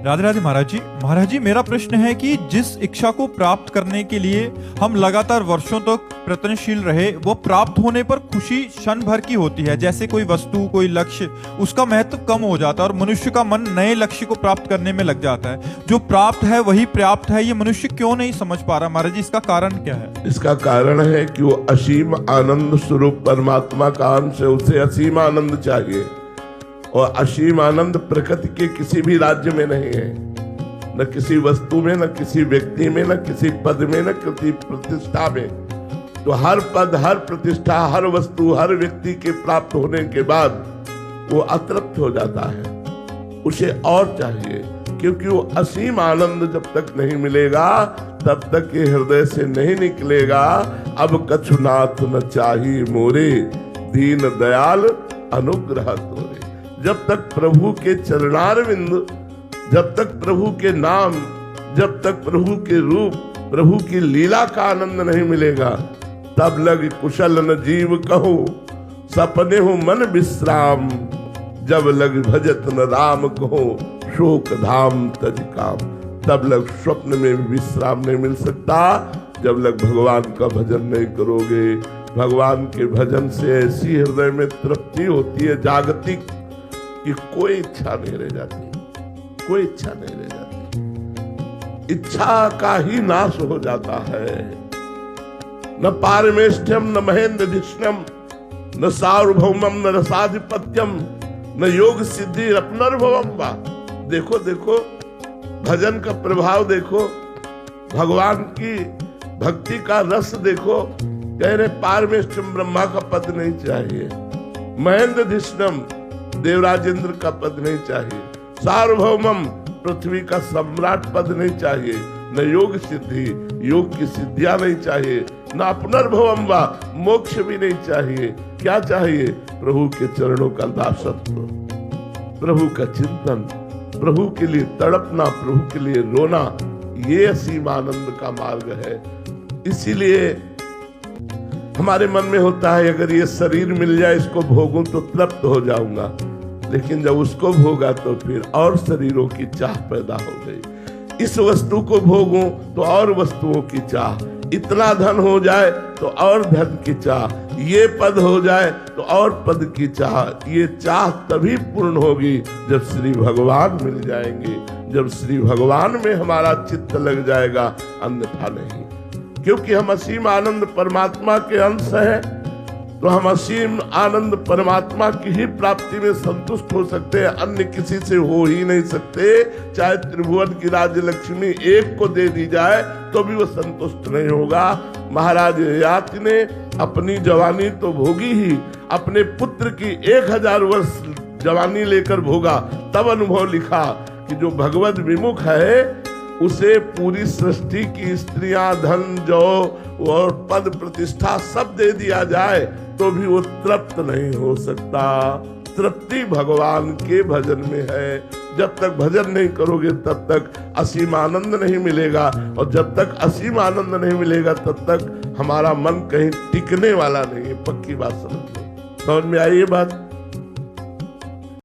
राधे राधे महाराज जी। महाराज जी, मेरा प्रश्न है कि जिस इच्छा को प्राप्त करने के लिए हम लगातार वर्षों तक प्रयत्नशील रहे, वो प्राप्त होने पर खुशी क्षण भर की होती है। जैसे कोई वस्तु, कोई लक्ष्य, उसका महत्व कम हो जाता है और मनुष्य का मन नए लक्ष्य को प्राप्त करने में लग जाता है। जो प्राप्त है वही पर्याप्त है, ये मनुष्य क्यों नहीं समझ पा रहा महाराज जी? इसका कारण क्या है? इसका कारण है कि वो असीम आनंद स्वरूप परमात्मा का अंश है, उसे असीम आनंद चाहिए। और असीम आनंद प्रकृति के किसी भी राज्य में नहीं है, न किसी वस्तु में, न किसी व्यक्ति में, न किसी पद में, न किसी प्रतिष्ठा में। तो हर पद, हर प्रतिष्ठा, हर वस्तु, हर व्यक्ति के प्राप्त होने के बाद वो अतृप्त हो जाता है, उसे और चाहिए। क्योंकि वो असीम आनंद जब तक नहीं मिलेगा तब तक ये हृदय से नहीं निकलेगा। अब कछुनाथ न चाही मोरे, दीन दयाल अनुग्रह तोरे। जब तक प्रभु के चरणारविंद, जब तक प्रभु के नाम, जब तक प्रभु के रूप, प्रभु की लीला का आनंद नहीं मिलेगा, तब लग कुशल न जीव कहो, सपने हो मन विश्राम। जब लग भजत न राम कहो, शोक धाम तज काम। तब लग स्वप्न में विश्राम नहीं मिल सकता जब लग भगवान का भजन नहीं करोगे। भगवान के भजन से ऐसी हृदय में तृप्ति होती है जागतिक, कि कोई इच्छा नहीं रह जाती, कोई इच्छा नहीं रह जाती। इच्छा का ही नाश हो जाता है। न पारमेष्ठ्यम, न महेंद्रधिष्ण्यम, न सार्वभौमम, न रसाधिपत्यम, न योग सिद्धि अपनर्भवम वा। देखो देखो भजन का प्रभाव देखो, भगवान की भक्ति का रस देखो। कह रहे पारमेष्ठ्यम, ब्रह्मा का पद नहीं चाहिए, महेंद्रधिष्ण्यम, देवराजेंद्र का पद नहीं चाहिए, सार्वभौमम, पृथ्वी का सम्राट पद नहीं चाहिए, न योग सिद्धि, योग की सिद्धियां नहीं चाहिए, न अपनर्भवम वा, मोक्ष भी नहीं चाहिए। क्या चाहिए? प्रभु के चरणों का दासत्व, प्रभु का चिंतन, प्रभु के लिए तड़पना, प्रभु के लिए रोना। ये असीम आनंद का मार्ग है। इसीलिए हमारे मन में होता है अगर ये शरीर मिल जाए, इसको भोगूं तो तृप्त हो जाऊंगा। लेकिन जब उसको भोगा तो फिर और शरीरों की चाह पैदा हो गई। इस वस्तु को भोगूं तो और वस्तुओं की चाह, इतना धन हो जाए तो और धन की चाह, ये पद हो जाए तो और पद की चाह। ये चाह तभी पूर्ण होगी जब श्री भगवान मिल जाएंगे, जब श्री भगवान में हमारा चित्त लग जाएगा, अन्यथा नहीं। क्योंकि हम असीम आनंद परमात्मा के अंश हैं, तो हम असीम आनंद परमात्मा की ही प्राप्ति में संतुष्ट हो सकते हैं, अन्य किसी से हो ही नहीं सकते। चाहे त्रिभुवन की राज्य लक्ष्मी एक को दे दी जाए तो भी वो संतुष्ट नहीं होगा। महाराज ययाति ने अपनी जवानी तो भोगी ही, अपने पुत्र की 1000 वर्ष जवानी लेकर भोगा, तब अनुभव लिखा कि जो भगवत विमुख है उसे पूरी सृष्टि की स्त्रियां, धन, जौ और पद प्रतिष्ठा सब दे दिया जाए तो भी वो तृप्त नहीं हो सकता। तृप्ति भगवान के भजन में है। जब तक भजन नहीं करोगे तब तक असीम आनंद नहीं मिलेगा, और जब तक असीम आनंद नहीं मिलेगा तब तक हमारा मन कहीं टिकने वाला नहीं है। पक्की बात समझ लो। समझ में आई ये बात?